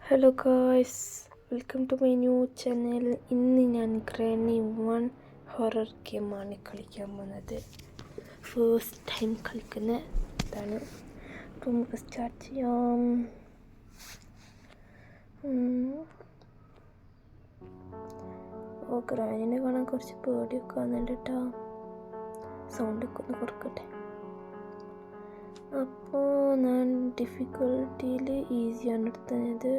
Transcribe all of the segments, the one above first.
Hello guys, welcome to my new channel. ഇന്ന് ഞാൻ granny 1 horror ഗെയിമാണ് കളിക്കാൻ പോകുന്നത്. ഫസ്റ്റ് ടൈം കളിക്കുന്ന ഇതാണ്. അപ്പം നമുക്ക് സ്റ്റാർട്ട് ചെയ്യാം. ഗ്രാനിനെ കാണാൻ കുറച്ച് പേടിയൊക്കെ വന്നിട്ട് കേട്ടോ. സൗണ്ടൊക്കെ ഒന്ന് കുറക്കട്ടെ. അപ്പോൾ ഞാൻ ഡിഫിക്കൽട്ടിയിൽ ഈസിയാണ് എടുത്തത്.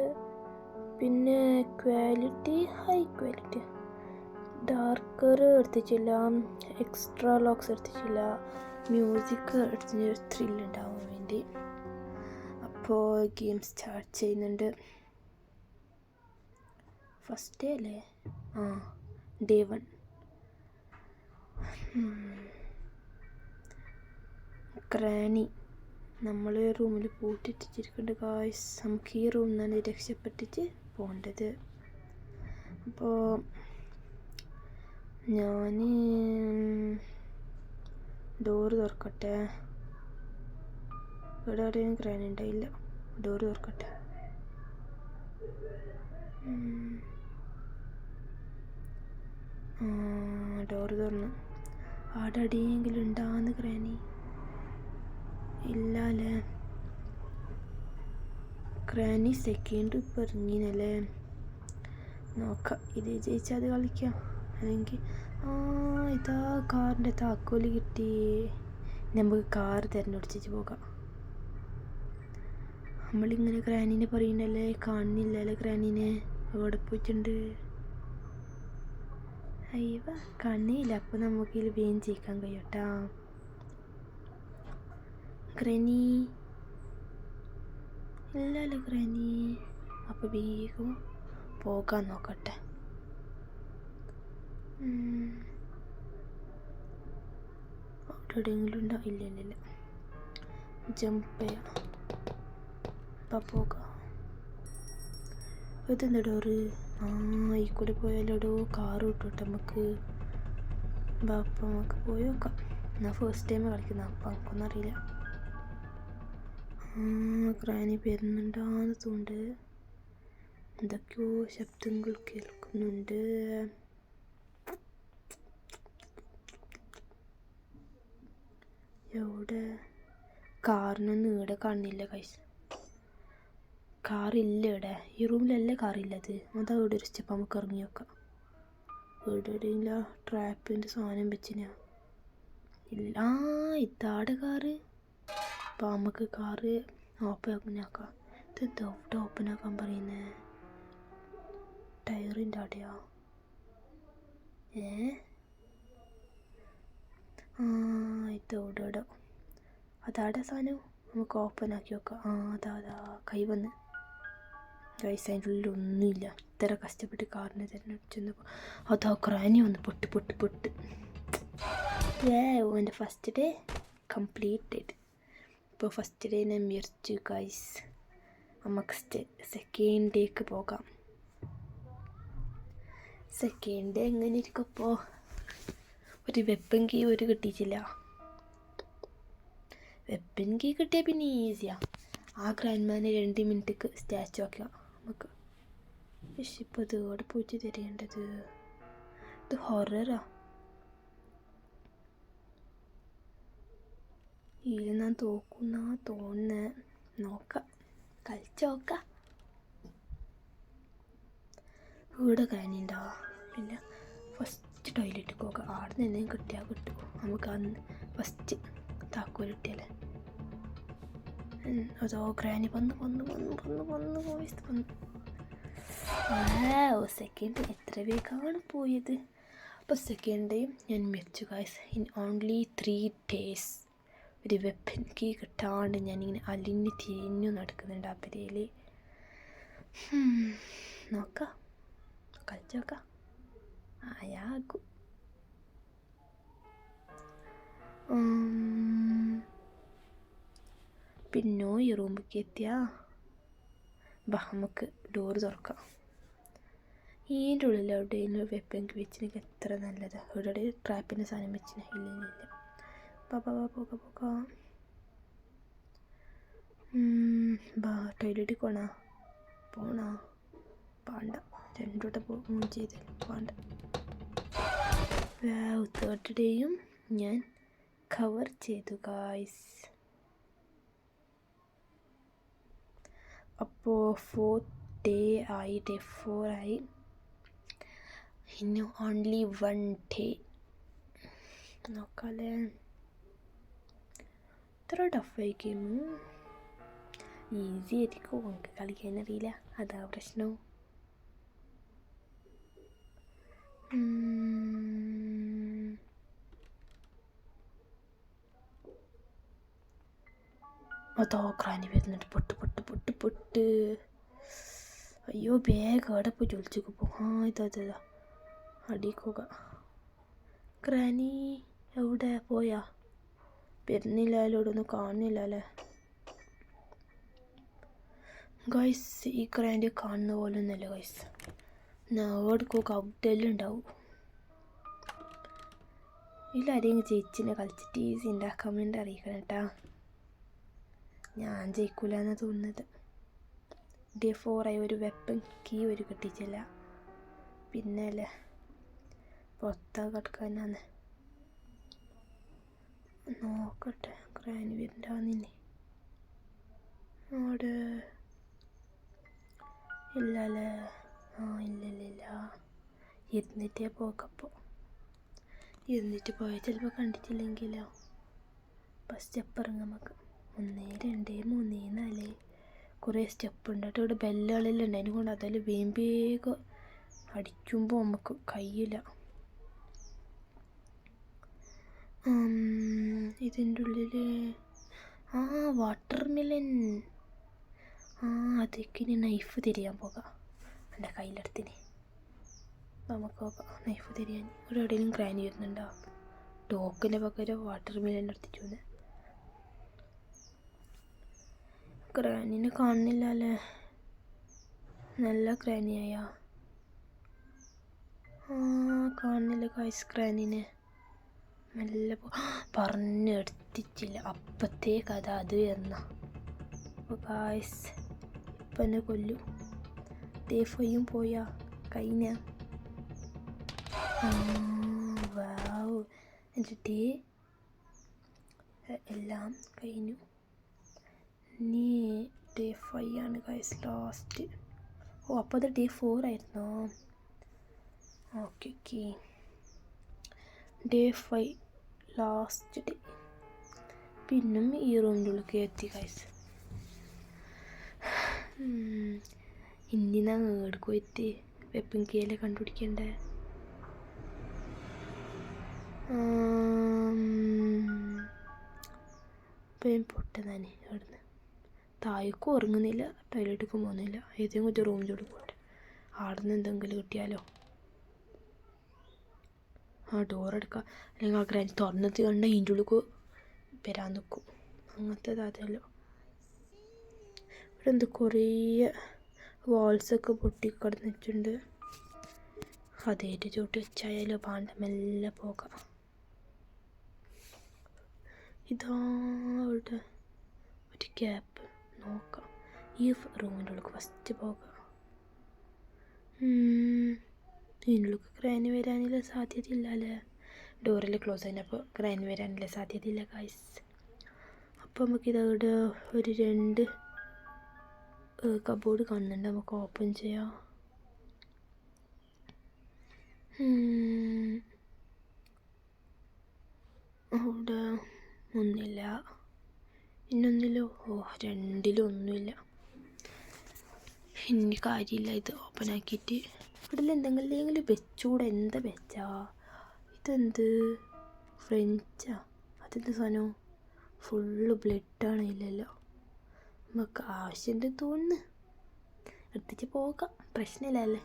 പിന്നെ ക്വാളിറ്റി ഹൈ ക്വാളിറ്റി. ഡാർക്കർ എടുത്തിട്ടില്ല, എക്സ്ട്രാ ലോക്സ് എടുത്തിട്ടില്ല, മ്യൂസിക് എടുത്ത് ത്രില്ലുണ്ടാവാൻ വേണ്ടി. അപ്പോൾ ഗെയിം സ്റ്റാർട്ട് ചെയ്യുന്നുണ്ട്. ഫസ്റ്റ് ഡേ അല്ലേ? ഡേ 1. ഗ്രാനി നമ്മൾ റൂമിൽ പൂട്ടിട്ടിരിക്കുന്നുണ്ട് ഗായ്സ്. നമുക്ക് ഈ റൂമിൽ നിന്നാണ് രക്ഷപ്പെട്ടിട്ട് പോകേണ്ടത്. അപ്പോൾ ഞാൻ ഡോറ് തുറക്കട്ടെ. ഇവിടെ എവിടെയും ഗ്രാനി ഉണ്ടായില്ല. ഡോറ് തുറക്കട്ടെ. ഡോറ് തുറന്നു. അവിടെ എവിടെയെങ്കിലും ഉണ്ടാകുന്ന ഗ്രാനി ഇല്ലല്ലേ. ഗ്രാനി സെക്കൻഡ് ഇപ്പം ഇറങ്ങിനല്ലേ. നോക്കാം, ഇത് ജയിച്ചാൽ അത് കളിക്കാം. അല്ലെങ്കിൽ ഇതാ കാറിൻ്റെ താക്കോല് കിട്ടി. നമുക്ക് കാർ തിരഞ്ഞെടുത്തിട്ട് പോകാം. നമ്മളിങ്ങനെ ഗ്രാനിനെ പറയുന്നല്ലേ, കാണുന്നില്ലല്ലേ ഗ്രാനിനെ. അവിടെ പോയിട്ടുണ്ട്. അയ്യവ കണ്ണിയില്ല. അപ്പോൾ നമുക്കിതിൽ വേഗം ജയിക്കാൻ കഴിയട്ടാ. ഗ്രാനി ഇല്ലല്ലോ ഗ്രാനി. അപ്പോൾ വേഗം പോകാൻ നോക്കട്ടെ. അവിടെ എവിടെയെങ്കിലും ഉണ്ടോ? ഇല്ല. ജമ്പ് ചെയ്യാം. അപ്പം പോകാം. ഇതെന്താ ഡോറ്? ഈ കൂടെ പോയാലോടോ കാറ് കിട്ടോട്ടെ നമുക്ക്. അപ്പം നമുക്ക് പോയി നോക്കാം. ഞാൻ ഫസ്റ്റ് ടൈം കളിക്കുന്ന, അപ്പം നമുക്കൊന്നും അറിയില്ല. ഗ്രാനി വരുന്നുണ്ടാന്ന് തോന്നുന്നുണ്ട്. എന്തൊക്കെയോ ശബ്ദങ്ങൾ കേൾക്കുന്നുണ്ട്. എവിടെ? കാറിനൊന്നും ഇവിടെ കാണില്ല കൈസ്. കാറില്ല ഇവിടെ. ഈ റൂമിലല്ലേ കാറില്ലത്. അതാ ഇവിടെ ഒരു സ്റ്റെപ്പ്. നമുക്ക് ഇറങ്ങി നോക്കാം. ഇവിടെ എവിടെയില്ല ട്രാപ്പിൻ്റെ സാധനം വെച്ചിനാ. ഇല്ല. ഇതാടെ കാറ്. അപ്പോൾ നമുക്ക് കാറ് ഓപ്പൺ ആക്കാം. ഇതെന്താ ഇവിടെ ഓപ്പൺ ആക്കാൻ പറയുന്നത്? ടയറിൻ്റെ അവിടെയാ? ഇതോടെ അതാടെ സാധനം. നമുക്ക് ഓപ്പൺ ആക്കി നോക്കാം. അതാ കൈ വന്ന്. ഗൈസ്, അതിൻ്റെ ഉള്ളിൽ ഒന്നുമില്ല. ഇത്ര കഷ്ടപ്പെട്ട് കാറിനെ തിരഞ്ഞെടുത്ത് അതാ ഗ്രാനി വന്ന് പൊട്ട്. എൻ്റെ ഫസ്റ്റ് ഡേ കംപ്ലീറ്റഡ്. ഇപ്പോൾ ഫസ്റ്റ് ഡേ ഞാൻ മരിച്ചു ഗൈസ്. നമുക്ക് സെക്കൻഡ് ഡേക്ക് പോകാം. സെക്കൻഡ് ഡേ എങ്ങനെ ഇരിക്കും? അപ്പോൾ ഒരു വെപ്പൻ കീ കിട്ടിയിട്ടില്ല. വെപ്പൻ കീ കിട്ടിയാൽ പിന്നെ ഈസിയാണ്. ആ ഗ്രാൻഡ്മാനെ 2 മിനിറ്റ് സ്റ്റാച്ചു ആക്കാം നമുക്ക്. പക്ഷെ ഇപ്പോൾ ഇത് അവിടെ പോയിട്ട് തരേണ്ടത്? ഇത് ഹൊററാ. ഇതിൽ ഞാൻ തോക്കുന്ന തോന്നുന്നത്. നോക്കാം, കളിച്ച് നോക്കാം. ഇവിടെ ഗ്രാനിണ്ടോ? ഇല്ല. ഫസ്റ്റ് ടോയ്ലറ്റിൽ പോകാം. അവിടെ നിന്ന് കിട്ടിയാൽ കിട്ടും. നമുക്ക് അന്ന് ഫസ്റ്റ് താക്കോൽ കിട്ടിയല്ലേ. അതോ ഗ്രാനി വന്നു. സെക്കൻഡ് എത്ര വേഗമാണ് പോയത്. അപ്പോൾ സെക്കൻഡ് ഡേ ഞാൻ മരിച്ചു ഗൈസ്. ഇൻ ഓൺലി 3 days ഒരു വെപ്പൻ കീ കിട്ടാണ്ട് ഞാനിങ്ങനെ അലിഞ്ഞ് തിരിഞ്ഞു നടക്കുന്നുണ്ട് ആ പെരയിൽ. നോക്കാം, കളിച്ച് നോക്കാം. ആയാകും. പിന്നോ ഈ റൂമിലേക്ക് എത്തിയാ നമുക്ക് ഡോറ് തുറക്കാം. ഇതിൻ്റെ ഉള്ളിൽ എവിടെയെങ്കിലും വെപ്പൻ വെച്ചിനെങ്കിൽ എത്ര നല്ലതാണ്. ഇവിടെ ട്രാപ്പിൻ്റെ സാധനം വെച്ചിന്. ഇല്ല. പോകാം. ടോയ്ലറ്റിൽ പോണോ? പോണ പാണ്ട രണ്ടോട്ടെ മൂവ് ചെയ്താലും പാണ്ട. തേർഡ് ഡേയും ഞാൻ കവർ ചെയ്തു ഗായ്സ്. അപ്പോൾ 4th ഡേ ആയി, ഡേ 4 ആയി. ഇനി ഓൺലി 1 ഡേ നോക്കാല്ലേ. ഇത്ര ടഫായി ഗെയിം. ഈസി ആയിരിക്കും, നമുക്ക് കളിക്കാനറിയില്ല, അതാ പ്രശ്നം. അതോ ക്രാനി വരുന്നുണ്ട്. പൊട്ട് പൊട്ട് പൊട്ട് പൊട്ട്. അയ്യോ വേഗം അവിടെ പോയി ജോലിച്ചേക്ക് പോകും. ഇതാ അടിക്കുക. ക്രാനി എവിടെ പോയാ? വരുന്നില്ലല്ലോ, ഇവിടെ ഒന്നും കാണുന്നില്ല അല്ലേ ഗൈസ്. ഈ ക്രാൻഡി കാണുന്ന പോലെ ഒന്നുമല്ല ഗൈസ്. നേടുക്കൊക്കെ ഔട്ടെല്ലാം ഉണ്ടാവും. ഇതിലാരെയും ജയിച്ചിനെ കളിച്ചിട്ട് ഈസി ഉണ്ടാക്കാൻ വേണ്ടി അറിയിക്കണം കേട്ടാ. ഞാൻ ജയിക്കൂല എന്നാണ് തോന്നുന്നത്. ഡേ 4 ആയി. ഒരു വെപ്പൺ കീ ഒരു കിട്ടിച്ചില്ല. പിന്നെ അല്ലേ പുറത്താ കിടക്കാനാണ്. നോക്കട്ടെ ക്രാനി വരുന്നുണ്ടാവുന്നില്ലേ അവിടെ. ഇല്ല അല്ലേ? ഇല്ല. ഇരുന്നിട്ടേ പോക്കപ്പോൾ. ഇരുന്നിട്ട് പോയാൽ ചിലപ്പോൾ കണ്ടിട്ടില്ലെങ്കിലോ. അപ്പോൾ സ്റ്റെപ്പ് ഇറങ്ങാം നമുക്ക്. 1 2 3 4 കുറേ സ്റ്റെപ്പ് ഉണ്ട് കേട്ടോ. ഇവിടെ ബെല്ലുകളെല്ലാം ഉണ്ട്. അതിനെ കൊണ്ട് അതിൽ വേഗം അടിക്കുമ്പോൾ നമുക്ക് കഴിയില്ല. ഇതിൻ്റെ ഉള്ളിൽ വാട്ടർ മെലൻ. അതൊക്കെ ഇനി നൈഫ് തിരിയാൻ പോകാം. എൻ്റെ കയ്യിലെടുത്തിന് നമുക്ക് നോക്കാം നൈഫ് തിരിയാൻ. ഇവിടെ എവിടെയെങ്കിലും ക്രാനി വരുന്നുണ്ടോ? ടോക്കിൻ്റെ പകരം വാട്ടർ മെലൻ എടുത്തിട്ട് വന്ന്. ക്രാനിനെ കാണുന്നില്ല അല്ലേ? നല്ല ക്രാനിയായ കാണുന്നില്ല ഗായ്സ് ക്രാനിനെ. നല്ല പറഞ്ഞെടുത്തിട്ടില്ല അപ്പത്തേക്ക് അത് വരുന്ന. അപ്പോൾ ഗായ്സ് ഇപ്പം എന്നെ കൊല്ലു. ഡേ 5 പോയാ കഴിഞ്ഞ. വാവ്, എൻ്റെ ഡേ എല്ലാം കഴിഞ്ഞു. ഇനി ഡേ 5 ആണ് ഗൈസ് ലാസ്റ്റ്. അപ്പോൾ അത് ഡേ 4 ആയിരുന്നോ? ഓക്കെ. Day 5 last day. പിന്നും ഈ റൂമിൻ്റെ ഉള്ളിൽ എത്തി ഗൈസ്. ഇനി അങ്ങോട്ട് പോയിട്ട് വെപ്പൻ കീലെ കണ്ടുപിടിക്കണ്ടേ. ഇപ്പം പൊട്ടതാനെ അവിടുന്ന്. താഴേക്കും ഉറങ്ങുന്നില്ല, ടോയ്ലറ്റിലേക്കും പോകുന്നില്ല. ഏതെങ്കിലും ഒരു റൂമിൽ പോട്ടെ, അവിടെ നിന്ന് എന്തെങ്കിലും കിട്ടിയാലോ. ഡോറെടുക്കുക, അല്ലെങ്കിൽ ആ ഗ്രാൻഡ് തുറന്നത് കണ്ട ഇതിൻ്റെ ഉള്ളിൽ വരാൻ നിൽക്കും. അങ്ങനത്തെ അതല്ലോ. ഇവിടെ എന്ത് കുറേ വാൾസൊക്കെ പൊട്ടിക്കിടന്നിട്ടുണ്ട്. അതേറ്റ് ചോട്ട് വെച്ചായാലോ പാണ്ട മെല്ലെ പോകാം. ഇതാ അവിടെ ഒരു ക്യാപ്പ് നോക്കാം. ഈ റൂമിൻ്റെ ഉള്ളിൽ ഫസ്റ്റ് പോകാം. ഇതിനുള്ളിൽ ക്രാനി വരാനുള്ള സാധ്യതയില്ല അല്ലേ? ഡോറിൽ ക്ലോസ് ആയിരുന്നപ്പോൾ ക്രാനി വരാനുള്ള സാധ്യതയില്ല ഗൈസ്. അപ്പോൾ നമുക്കിതവിടെ ഒരു 2 കബോർഡ് കാണുന്നുണ്ട്, നമുക്ക് ഓപ്പൺ ചെയ്യാം. അവിടെ ഒന്നുമില്ല. ഇന്നൊന്നിലോ 2ലും ഒന്നുമില്ല. ഇനി കാര്യമില്ല ഇത് ഓപ്പൺ ആക്കിയിട്ട്. ഇവിടെ എന്തെങ്കിലും വെച്ചുകൂടെ? എന്താ വെച്ചാ ഇതെന്ത് ഫ്രഞ്ചാ? അതെന്ത് സാധനം? ഫുള്ള് ബ്ലഡാണ്. ഇല്ലല്ലോ, നമുക്ക് ആവശ്യമുണ്ട് തോന്നുന്നു. എടുത്തിട്ട് പോകാം, പ്രശ്നമില്ലല്ലേ.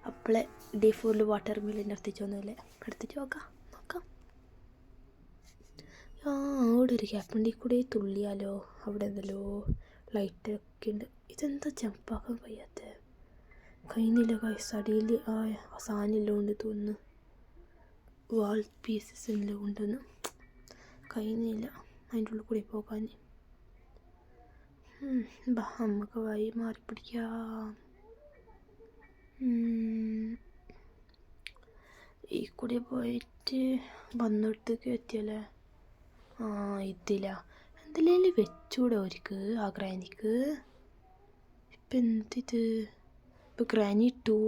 അപ്പോളെ ഡേ 4 വാട്ടർ മെലൻ എടുത്തിച്ചൊന്നുമില്ലേ, എടുത്തിട്ട് നോക്കാം. അവിടെ ഒരു ഗ്യാപ്പുണ്ട്, കൂടെ തുള്ളിയാലോ. അവിടെ എന്തല്ലോ ലൈറ്റൊക്കെ ഉണ്ട്. ഇതെന്താ ജമ്പാക്കാൻ കഴിയാത്ത? കഴിയുന്നില്ല ഗൈസ്. അടിയിൽ സാധനമെല്ലാം ഉണ്ട് തോന്നുന്നു. വാൾ പീസസ് എല്ലാം ഉണ്ടെന്ന്. കഴിയുന്നില്ല അതിൻ്റെ ഉള്ളിൽ കൂടി പോകാൻ. നമുക്ക് വഴി മാറി പിടിക്കാം. ഈ കൂടി പോയിട്ട് വന്നിടത്തേക്ക് എത്തിയല്ലേ. ഇതില്ല എന്തെങ്കിലും വെച്ചൂടെ അവർക്ക് ആ ഗ്രാനിക്ക്. ഇപ്പം എന്തിത്? ഇപ്പോൾ ഗ്രാനി 2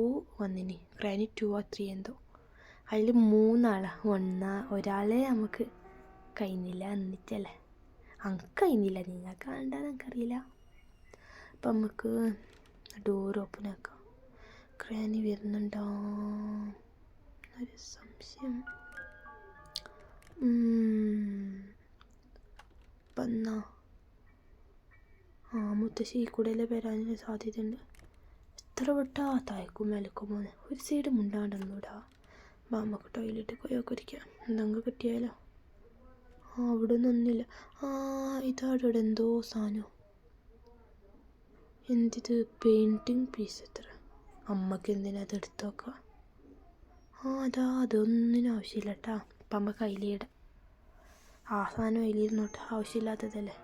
വന്നിനി. ഗ്രാനി 2 ആ 3 എന്തോ. അതിൽ 3 ആളാണ്. ഒരാളെ നമുക്ക് കഴിഞ്ഞില്ല എന്നിട്ടല്ലേ. അങ്ങ് കഴിഞ്ഞില്ല, നിങ്ങൾക്ക് കണ്ടാൽ എനിക്കറിയില്ല. അപ്പം നമുക്ക് ഡോർ ഓപ്പൺ ആക്കാം. ഗ്രാനി വരുന്നുണ്ടോ ഒരു സംശയം. വന്നാ മുത്തശ്ശി ഈ കൂടെയല്ലേ വരാനുള്ള സാധ്യതയുണ്ട്. എത്ര വിട്ടാ താഴേക്കും മേലേക്കും പോകുന്നത്. ഒരു സൈഡ് മുണ്ടാണ്ടെന്നൂടാ. നമുക്ക് ടോയ്ലറ്റിൽ പോയൊക്കെ ഇരിക്കാം. എന്തെങ്കിലും കിട്ടിയാലോ. അവിടെ ഒന്നൊന്നുമില്ല. ഇതാടെ എന്തോ സാധനം. എന്തിത്? Painting piece. എത്ര അമ്മക്ക് എന്തിനാ അത് എടുത്ത് നോക്കാം. അതൊന്നിനും ആവശ്യമില്ല കേട്ടാ. അപ്പം അമ്മ കയ്യിലിടാം. ആ സാധനം കയ്യിലിരുന്നോട്ടെ, ആവശ്യമില്ലാത്തതല്ലേ.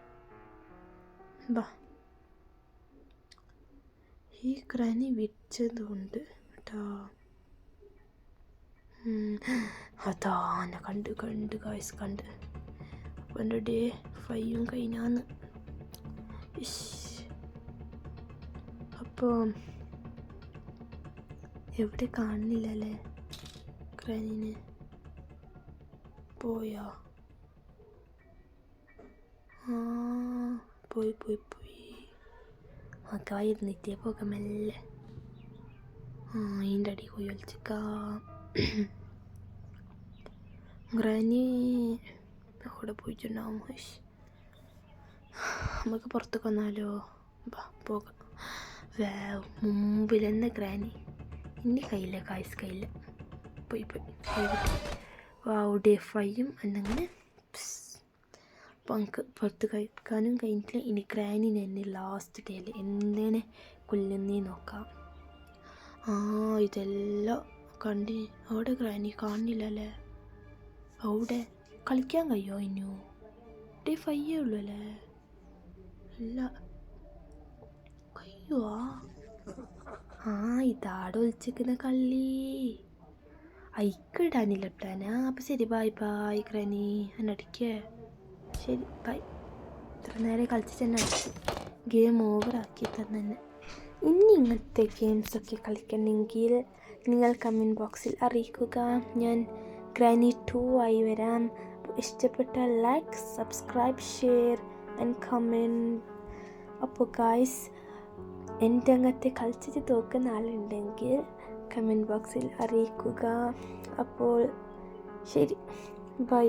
ബാ, ഈ ഗ്രാനി വിറ്റതുകൊണ്ട് കേട്ടോ. അതാനെ കണ്ട് ഗായ്സ് കണ്ട്. അപ്പം എൻ്റെ ഡേ 5 കഴിഞ്ഞാന്ന്. അപ്പോൾ എവിടെ കാണുന്നില്ലല്ലേ ഗ്രാനിനെ. പോയോ? പോയി മക്കായിരുന്നിട്ടേ പോകാം മെല്ലെ. അതിൻ്റെ അടി പോയി ഒളിച്ചിക്കാം. ഗ്രാനി അവിടെ പോയിട്ടുണ്ടാവും. നമുക്ക് പുറത്തേക്ക് വന്നാലോ? പോകാം. മുമ്പിൽ തന്നെ ഗ്രാനി. ഇനി കയ്യില്ല, കായ്സ് കയ്യില്ല. പോയി ഡേ 5 എന്നങ്ങനെ. അപ്പം നമുക്ക് പുറത്ത് കഴിക്കാനും കഴിഞ്ഞിട്ടില്ല. ഇനി ഗ്രാനിനെ തന്നെ ലാസ്റ്റ് ഡേയിൽ എന്തേനെ കൊല്ലുന്നേ നോക്കാം. ഇതെല്ലാം കണ്ടി. അവിടെ ഗ്രാനി കാണില്ലല്ലേ. അവിടെ കളിക്കാൻ കഴിയുമോ ഇനിയോ? ഡേ 5 ഉള്ളൂ അല്ലേ? അല്ല കഴിയുമോ? ഇതാടെ ഒളിച്ചിരിക്കുന്ന കള്ളി. ഇടാനില്ല പ്ലാനാ. അപ്പം ശരി, ബൈ ഗ്രാനി. എന്നടിക്കേ. ശരി, ബൈ. ഇത്ര നേരം കളിച്ചിട്ട് തന്നെ അടിച്ച് ഗെയിം ഓവറാക്കി തന്നെ. ഇനി ഇങ്ങനത്തെ ഗെയിംസൊക്കെ കളിക്കണമെങ്കിൽ നിങ്ങൾ കമൻറ്റ് ബോക്സിൽ അറിയിക്കുക. ഞാൻ ഗ്രാനി 2 ആയി വരാം. ഇഷ്ടപ്പെട്ടാൽ like, subscribe, share and comment. അപ്പോൾ ഗായ്സ്, എൻ്റെ അങ്ങനത്തെ കളിച്ചിട്ട് തോക്കുന്ന ആളുണ്ടെങ്കിൽ കമൻറ്റ് ബോക്സിൽ അറിയിക്കുക. അപ്പോൾ ശരി, ബൈ.